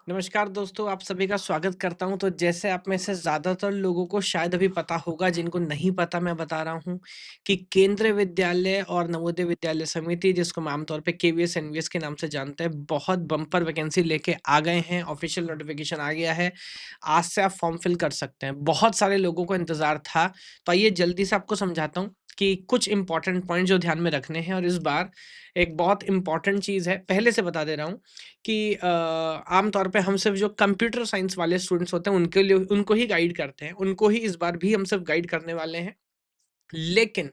नमस्कार दोस्तों, आप सभी का स्वागत करता हूँ। तो जैसे आप में से ज़्यादातर लोगों को शायद अभी पता होगा, जिनको नहीं पता मैं बता रहा हूँ कि केंद्रीय विद्यालय और नवोदय विद्यालय समिति, जिसको हम आमतौर पे केवीएस, एनवीएस के नाम से जानते हैं, बहुत बम्पर वैकेंसी लेके आ गए हैं। ऑफिशियल नोटिफिकेशन आ गया है। आज से आप फॉर्म फिल कर सकते हैं। बहुत सारे लोगों को इंतज़ार था। तो आइए जल्दी से आपको समझाता हूँ कि कुछ इंपॉर्टेंट पॉइंट जो ध्यान में रखने हैं। और इस बार एक बहुत इंपॉर्टेंट चीज़ है, पहले से बता दे रहा हूँ कि आम तौर पे हम सिर्फ़ जो कंप्यूटर साइंस वाले स्टूडेंट्स होते हैं उनके लिए उनको ही गाइड करते हैं, उनको ही इस बार भी हम सिर्फ़ गाइड करने वाले हैं। लेकिन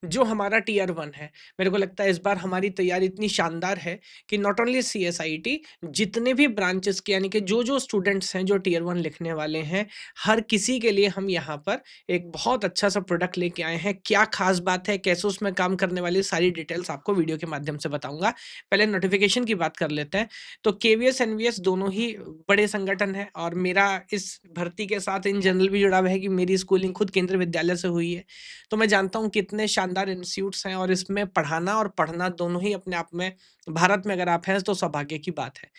जो हमारा टियर 1 है, मेरे को लगता है इस बार हमारी तैयारी इतनी शानदार है कि नॉट ओनली सीएसआईटी, जितने भी ब्रांचेस के यानी कि जो-जो स्टूडेंट्स हैं जो टियर 1 लिखने वाले हैं, हर किसी के लिए हम यहाँ पर एक बहुत अच्छा-सा प्रोडक्ट लेके आए हैं। क्या ख़ास बात है, कैसे उसमें काम करने वाली सारी डिटेल्स आपको वीडियो के माध्यम से बताऊँगा। पहले नोटिफ़िकेशन की बात कर लेते हैं। तो केवीएस, एनवीएस दोनों ही बड़े संगठन हैं और मेरा इस भर्ती के साथ इन जनरल भी जुड़ा हुआ है कि मेरी स्कूलिंग खुद केंद्रीय विद्यालय से हुई है। तो मैं जानता हूँ कितने शानदार इंस्टीट्यूट्स हैं और इसमें पढ़ाना और पढ़ना दोनों ही अपने आप में भारत में अगर आप हैं तो सौभाग्य की बात है।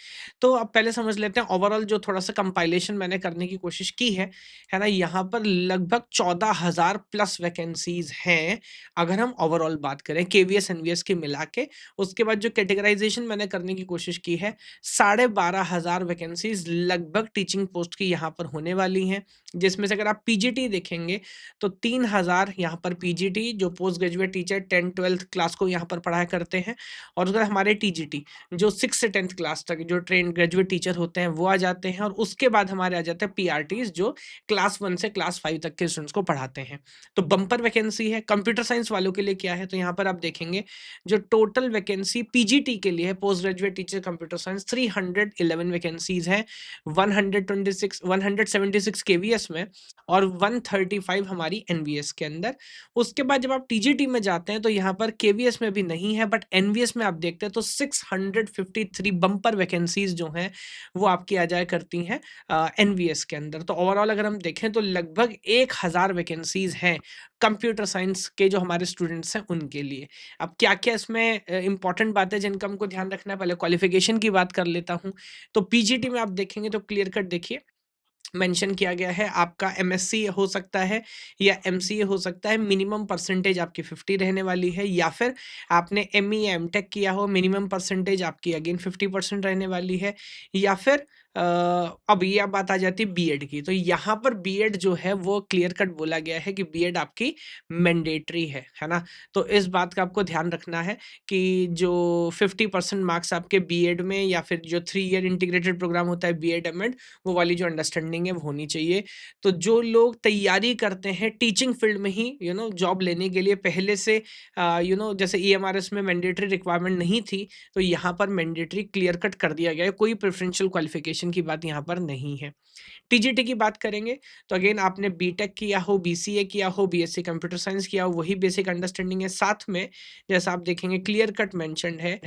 तो अब पहले समझ लेते हैं ओवरऑल जो थोड़ा-सा कंपाइलेशन मैंने करने की कोशिश की है ना? यहाँ पर लगभग 14,000 प्लस वैकेंसीज़ हैं, अगर हम ओवरऑल बात करें केवीएस, एनवीएस की मिला के। उसके बाद जो कैटेगराइज़ेशन मैंने करने की कोशिश की है, 12,500 वैकेंसीज़ लगभग टीचिंग पोस्ट की यहाँ पर होने वाली हैं, जिसमें से अगर आप पीजीटी देखेंगे तो 3,000 यहाँ पर पीजीटी जो post graduate teacher 10th-12th class को यहाँ पर पढ़ाया करते हैं। और उधर हमारे टीजीटी जो 6 से 10th क्लास तक जो ट्रेन्ड ग्रेजुएट टीचर होते हैं वो आ जाते हैं। और उसके बाद हमारे आ जाते हैं पीआरटीज़ जो क्लास 1 से क्लास 5 तक के स्टूडेंट्स को पढ़ाते हैं। तो बम्पर वैकेंसी है। कंप्यूटर साइंस वालों के लिए क्या है, तो यहाँ पर आप देखेंगे जो टोटल वैकेंसी पीजीटी के लिए है, post graduate teacher computer science, 311 vacancies हैं। 176 केवीएस में और 135 हमारी एनवीएस के अंदर। उसके बाद जब आप टीजीटी में जाते हैं तो यहाँ पर केवीएस में भी नहीं है, बट एनवीएस में आप देखते हैं तो 653 बम्पर वैकेंसीज जो हैं वो आपकी आ जाया करती हैं एनवीएस के अंदर। तो ओवरऑल अगर हम देखें तो लगभग 1000 वैकेंसीज हैं कंप्यूटर साइंस के जो हमारे स्टूडेंट्स हैं उनके लिए। अब क्या-क्या इसमें इंपॉर्टेंट बातें जिनका हमको ध्यान रखना है, पहले क्वालिफिकेशन की बात कर लेता हूँ। तो पीजीटी में आप देखेंगे तो क्लियर कट देखिए मेंशन किया गया है, आपका एमएससी हो सकता है या एमसीए हो सकता है। मिनिमम परसेंटेज आपकी 50 रहने वाली है, या फिर आपने एमई या एमटेक किया हो, मिनिमम परसेंटेज आपकी अगेन 50% रहने वाली है। या फिर अब ये अब बात आ जाती है बीएड की। तो यहाँ पर बीएड जो है वो क्लियर कट बोला गया है कि बीएड आपकी मैंडेटरी है ना? तो इस बात का आपको ध्यान रखना है कि जो 50% मार्क्स आपके बीएड में या फिर जो 3 ईयर इंटीग्रेटेड प्रोग्राम होता है बीएड एमएड, वो वाली जो अंडरस्टैंडिंग है वो होनी चाहिए। तो जो लोग तैयारी करते हैं टीचिंग फील्ड में ही जॉब लेने के लिए पहले से जैसे ईएमआरएस में मैंडेटरी रिक्वायरमेंट नहीं थी, तो यहाँ पर मैंडेटरी क्लियर कट कर दिया गया है। कोई प्रेफरेंशियल क्वालिफिकेशन की बात यहाँ पर नहीं है। टीजीटी की बात करेंगे तो अगेन आपने बीटेक किया हो, बीसीए किया हो, बीएससी कंप्यूटर साइंस किया हो, वही बेसिक अंडरस्टैंडिंग है। साथ में जैसा आप देखेंगे क्लियर कट मेंशन्ड है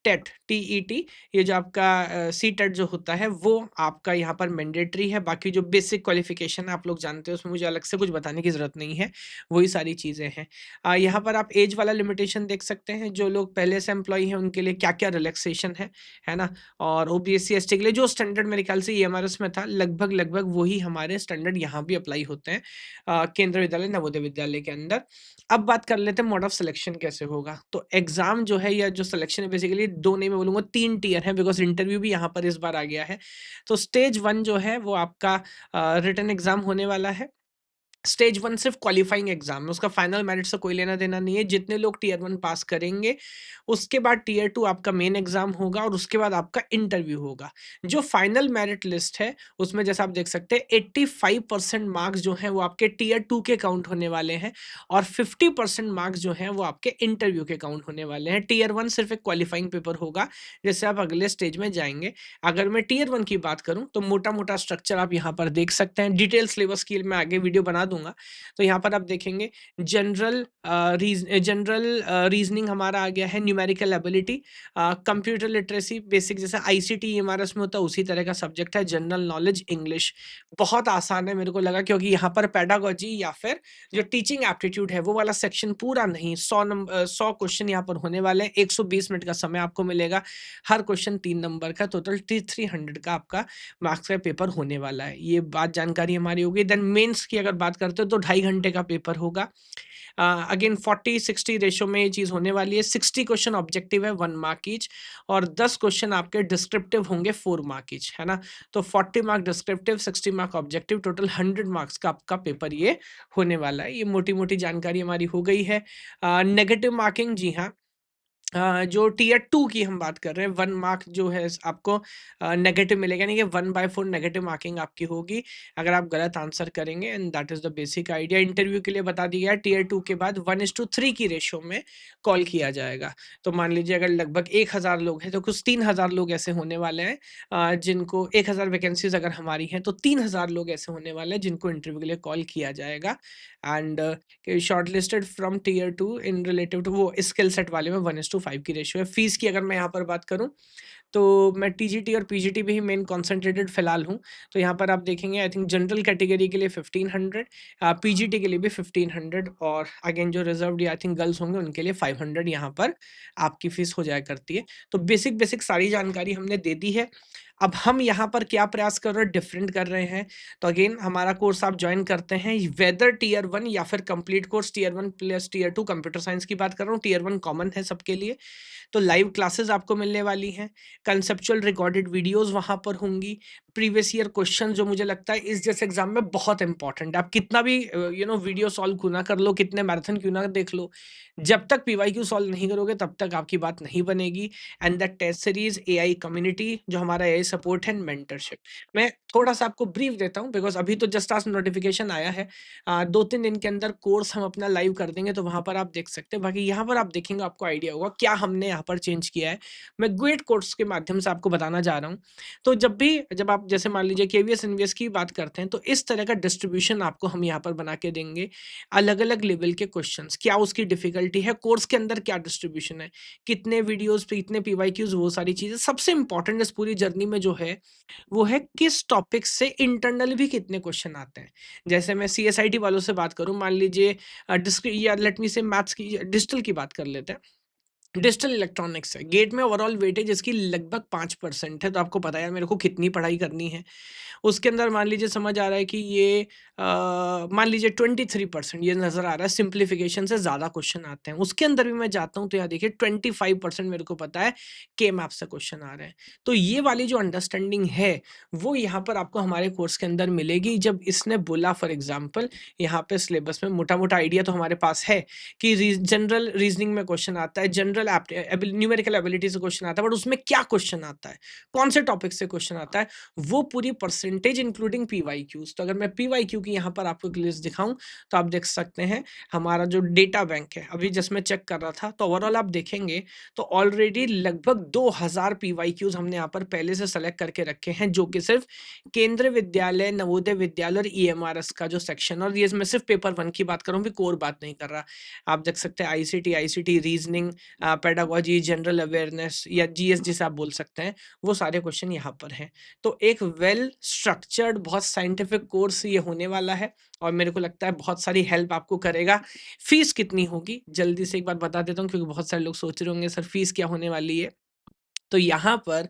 टेट टीईटी, ये जो आपका सीटेट जो होता है वो आपका यहाँ पर मैंडेटरी है। बाकी जो बेसिक क्वालिफिकेशन आप लोग जानते हो उसमें मुझे अलग से कुछ बताने की ज़रूरत नहीं है, वही सारी चीज़ें हैं। यहाँ पर आप एज वाला लिमिटेशन देख सकते हैं, जो लोग पहले से एम्प्लॉयी हैं उनके लिए क्या-क्या रिलैक्सेशन है ना? और ओबीसी, एसटी के लिए जो स्टैंडर्ड मेरे ख्याल से ईएमआरएस में था, लगभग वही हमारे स्टैंडर्ड यहाँ भी अप्लाई होते हैं केंद्रीय विद्यालय, नवोदय विद्यालय के अंदर। अब बात कर लेते हैं मोड ऑफ सिलेक्शन कैसे होगा। तो एग्ज़ाम जो है या जो सिलेक्शन है बेसिकली 2 नहीं मैं बोलूँगा 3 टियर हैं, बिकॉज़ इंटरव्यू भी यहाँ पर इस बार आ गया है। तो स्टेज 1 जो है वो आपका रिटन एग्ज़ाम होने वाला है। स्टेज 1 सिर्फ़ क्वालीफाइंग एग्ज़ाम है, उसका फाइनल मेरिट से कोई लेना-देना नहीं है। जितने लोग टियर 1 पास करेंगे, उसके बाद टियर 2 आपका मेन एग्ज़ाम होगा और उसके बाद आपका इंटरव्यू होगा। जो फाइनल मेरिट लिस्ट है, उसमें जैसा आप देख सकते हैं 85% मार्क्स जो हैं वो आपके टियर 2 के काउंट होने वाले हैं और 50% मार्क्स जो हैं वो आपके इंटरव्यू के काउंट होने वाले हैं। टियर 1 सिर्फ़ एक क्वालीफाइंग पेपर होगा, जिससे आप अगले स्टेज में जाएँगे। अगर मैं टियर 1 की बात करूँ, तो मोटा-मोटा स्ट्रक्चर आप यहाँ पर देख सकते हैं। डिटेल सिलेबस की मैं आगे वीडियो बना दूँगा। तो यहाँ पर आप देखेंगे जनरल रीज़निंग हमारा आ गया है, numerical ability, computer literacy basic जैसे आईसीटी एमआरएस में होता है उसी तरह का सब्जेक्ट है, जनरल नॉलेज, इंग्लिश। बहुत आसान है मेरे को लगा क्योंकि यहाँ पर पेडागोजी या फिर जो टीचिंग एप्टीट्यूड है वो वाला सेक्शन पूरा नहीं, 100 क्वेश्चन यहाँ पर होने वाले हैं, 120 मिनट का समय आपको मिलेगा, हर क्वेश्चन 3 नंबर का, टोटल 300 का आपका मार्क्स का पेपर होने वाला है। ये बात जानकारी हमारी हो गई। देन मेंस की अगर बात करते हो तो 2.5 घंटे का पेपर होगा। अगेन 40-60 रेशो में ये चीज़ होने वाली है। 60 क्वेश्चन ऑब्जेक्टिव है, 1 मार्क ईच, और 10 क्वेश्चन आपके डिस्क्रिप्टिव होंगे, 4 मार्क ईच, है ना? तो 40 mark descriptive, 60 mark objective, total 100 marks का आपका पेपर ये होने वाला है। ये मोटी-मोटी जानकारी हमारी हो गई है। नेगेटिव मार्किंग, जी हाँ, जो टियर 2 की हम बात कर रहे हैं, 1 मार्क जो है आपको नेगेटिव मिलेगा, यानी कि 1/4 नेगेटिव मार्किंग आपकी होगी अगर आप गलत आंसर करेंगे, and that is the basic idea. Interview के लिए बता दिया गया है, टियर 2 के बाद 1:3 की रेशियो में कॉल किया जाएगा। तो मान लीजिए अगर लगभग 1000 लोग हैं, तो कुछ 3000 लोग ऐसे होने वाले हैं जिनको 1000 वैकेंसीज़ अगर हमारी हैं, तो 3000 लोग ऐसे होने वाले हैं जिनको इंटरव्यू के लिए कॉल किया जाएगा। And shortlisted from tier 2 in relative to वो स्किल सेट वाले में 1:5 की रेशियो है। फीस की अगर मैं यहाँ पर बात करूँ, तो मैं टीजीटी और पीजीटी पे ही मेन कॉन्संट्रेटेड फिलहाल हूँ। तो यहाँ पर आप देखेंगे आई थिंक जनरल कैटेगरी के लिए 1500, पीजीटी के लिए भी 1500, और अगेन जो रिजर्व्ड या आई थिंक गर्ल्स होंगे उनके लिए 500 यहाँ पर आपकी फीस हो जाया करती है। तो बेसिक बेसिक सारी जानकारी हमने दे दी है। अब हम यहाँ पर क्या प्रयास कर रहे हैं, डिफरेंट कर रहे हैं। तो अगेन हमारा कोर्स आप ज्वाइन करते हैं, वेदर टियर 1 या फिर complete course tier 1 plus tier 2, computer science की बात कर रहा हूँ, टियर 1 कॉमन है सबके लिए। तो लाइव क्लासेस आपको मिलने वाली हैं, कंसेप्चुअल रिकॉर्डेड वीडियोस वहाँ पर होंगी, प्रीवियस ईयर क्वेश्चन जो मुझे लगता है इस जैसे एग्जाम में बहुत इंपॉर्टेंट है। आप कितना भी वीडियो सॉल्व क्यों ना कर लो, कितने मैराथन क्यों ना देख लो, जब तक पीवाईक्यू सॉल्व नहीं करोगे तब तक आपकी बात नहीं बनेगी। And that test series, AI community जो हमारा एआई सपोर्ट है, मेंटरशिप। मैं थोड़ा सा आपको ब्रीफ देता हूँ बिकॉज अभी तो जस्ट आज नोटिफिकेशन आया है। 2-3 दिन के अंदर कोर्स हम अपना लाइव कर देंगे, तो वहाँ पर आप देख सकते हैं। बाकी यहाँ पर आप देखेंगे आपको आइडिया होगा क्या हमने यहाँ पर चेंज किया है। मैं ग्रेड कोर्स के माध्यम से आपको बताना चाह रहा हूँ। तो जब आप जैसे मान लीजिए केवीएस एनवीएस की बात करते हैं, तो इस तरह का डिस्ट्रीब्यूशन आपको हम यहाँ पर बना के देंगे। अलग-अलग लेवल के क्वेश्चंस, क्या उसकी डिफिकल्टी है, कोर्स के अंदर क्या डिस्ट्रीब्यूशन है, कितने वीडियोज़ पे कितने पीवाईक्यूज़, वो सारी चीज़ें। सबसे इम्पोर्टेंट इस पूरी जर्नी में जो है, वो है किस टॉपिक से इंटरनल भी कितने क्वेश्चन आते हैं। जैसे मैं सीएसआईटी वालों से बात करूँ, मान लीजिए या लेट मी से मैथ्स की, डिजिटल की बात कर लेते हैं। डिजिटल इलेक्ट्रॉनिक्स है, गेट में ओवरऑल वेटेज इसकी लगभग 5% है, तो आपको पता है यार मेरे को कितनी पढ़ाई करनी है। उसके अंदर मान लीजिए समझ आ रहा है कि ये मान लीजिए 23% ये नज़र आ रहा है, सिंप्लीफिकेशन से ज़्यादा क्वेश्चन आते हैं। उसके अंदर भी मैं जाता हूँ तो यहाँ देखिए 25% मेरे को पता है के मैप से क्वेश्चन आ रहे हैं। तो ये वाली जो अंडरस्टैंडिंग है, वो यहाँ पर आपको हमारे कोर्स के अंदर मिलेगी। जब इसने बोला फॉर एग्जाम्पल यहाँ पे सिलेबस में मोटा-मोटा आइडिया तो हमारे पास है कि जनरल रीजनिंग में क्वेश्चन आता है, जनरल न्यूमेरिकल एबिलिटी से क्वेश्चन आता है, बट उसमें क्या क्वेश्चन आता है, कौन से टॉपिक से क्वेश्चन आता है, वो पूरी परसेंटेज इंक्लूडिंग पीवाईक्यूज। तो अगर मैं पीवाईक्यू की यहाँ पर आपको एक लिस्ट दिखाऊं, तो आप देख सकते हैं हमारा जो डेटा बैंक है, अभी जिसमें चेक कर रहा था, तो ओवरऑल आप देखेंगे तो ऑलरेडी लगभग 2000 पीवाईक्यूज हमने यहाँ पर पहले से सेलेक्ट करके रखे हैं, जो कि सिर्फ केंद्रीय विद्यालय, नवोदय विद्यालय और ईएमआरएस का जो सेक्शन, और ये मैं सिर्फ पेपर 1 की बात कर रहा हूँ, भी कोर बात नहीं कर रहा। आप देख सकते हैं ICT reasoning, pedagogy, general awareness या जीएस जिसे आप बोल सकते हैं, वो सारे क्वेश्चन यहाँ पर हैं। तो एक वेल स्ट्रक्चर्ड बहुत साइंटिफिक कोर्स ये होने वाला है, और मेरे को लगता है बहुत सारी हेल्प आपको करेगा। फीस कितनी होगी जल्दी से एक बार बता देता हूँ, क्योंकि बहुत सारे लोग सोच रहे होंगे सर फीस क्या होने वाली है। तो यहाँ पर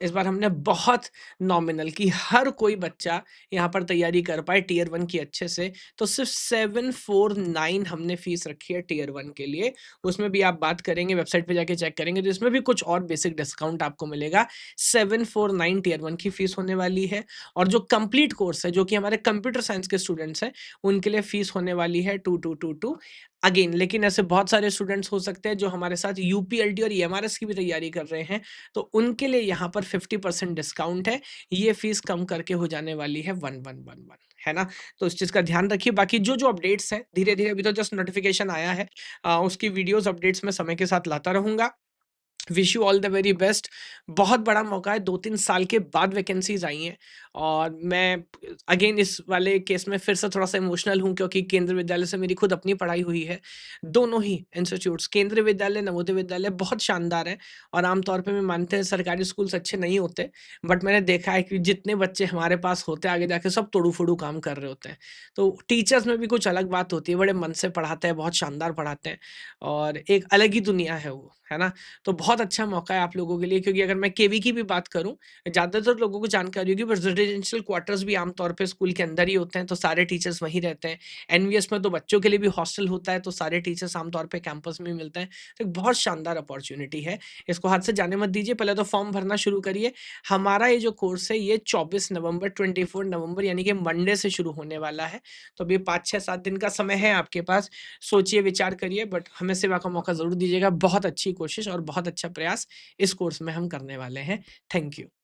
इस बार हमने बहुत नॉमिनल कि हर कोई बच्चा यहाँ पर तैयारी कर पाए टियर 1 की अच्छे से, तो सिर्फ 749 हमने फीस रखी है टियर 1 के लिए। उसमें भी आप बात करेंगे, वेबसाइट पे जाके चेक करेंगे, तो इसमें भी कुछ और बेसिक डिस्काउंट आपको मिलेगा। 749 टियर 1 की फीस होने वाली है। और जो कंप्लीट कोर्स है, जो कि हमारे कंप्यूटर साइंस के स्टूडेंट्स हैं, उनके लिए फीस होने वाली है 2222। अगेन लेकिन ऐसे बहुत सारे स्टूडेंट्स हो सकते हैं जो हमारे साथ यूपीएलटी और ईएमआरएस की भी तैयारी कर रहे हैं, तो उनके लिए यहाँ पर 50% डिस्काउंट है। ये फीस कम करके हो जाने वाली है 1111, है ना? तो इस चीज़ का ध्यान रखिए। बाकी जो अपडेट्स हैं धीरे-धीरे, अभी तो जस्ट नोटिफिकेशन आया है, उसकी वीडियोज़ अपडेट्स मैं समय के साथ लाता रहूँगा। Wish you all the very best. बहुत बड़ा मौका है, 2-3 साल के बाद वैकेंसीज़ आई हैं और मैं अगेन इस वाले केस में फिर से थोड़ा-सा इमोशनल हूँ क्योंकि केंद्रीय विद्यालय से मेरी खुद अपनी पढ़ाई हुई है। दोनों ही इंस्टीट्यूट्स केंद्रीय विद्यालय, नवोदय विद्यालय बहुत शानदार हैं और आम तौर पे मैं मानते हैं सरकारी स्कूल्स अच्छे नहीं होते, बट मैंने देखा है कि जितने बच्चे हमारे पास होते हैं आगे जाके सब तोड़ू-फोड़ू काम कर रहे होते हैं। तो टीचर्स में भी कुछ अलग बात होती है, बड़े मन से पढ़ाते हैं, बहुत शानदार पढ़ाते हैं और एक अलग ही दुनिया है वो, है ना? तो बहुत अच्छा मौका है आप लोगों के लिए क्योंकि अगर मैं केवी की भी बात करूँ, ज़्यादातर लोगों को जानकारी होगी बट रेज़िडेंशियल क्वार्टर्स भी आम तौर पे स्कूल के अंदर ही होते हैं, तो सारे टीचर्स वहीं रहते हैं। एनवीएस में तो बच्चों के लिए भी हॉस्टल होता है, तो सारे टीचर्स आम तौर पे कैंपस में ही मिलते हैं। तो एक बहुत शानदार अपॉर्च्युनिटी है, इसको हाथ से जाने मत दीजिए, पहले तो फॉर्म भरना शुरू करिए। हमारा ये जो कोर्स है ये 24 नवंबर, 24 नवंबर यानी कि मंडे से शुरू होने वाला है। तो अभी 5, 6, 7 दिन का समय है आपके पास। सोचिए, विचार करिए बट हमें सेवा का मौका ज़रूर दीजिएगा। बहुत अच्छी कोशिश और बहुत अच्छा प्रयास इस कोर्स में हम करने वाले हैं। Thank you.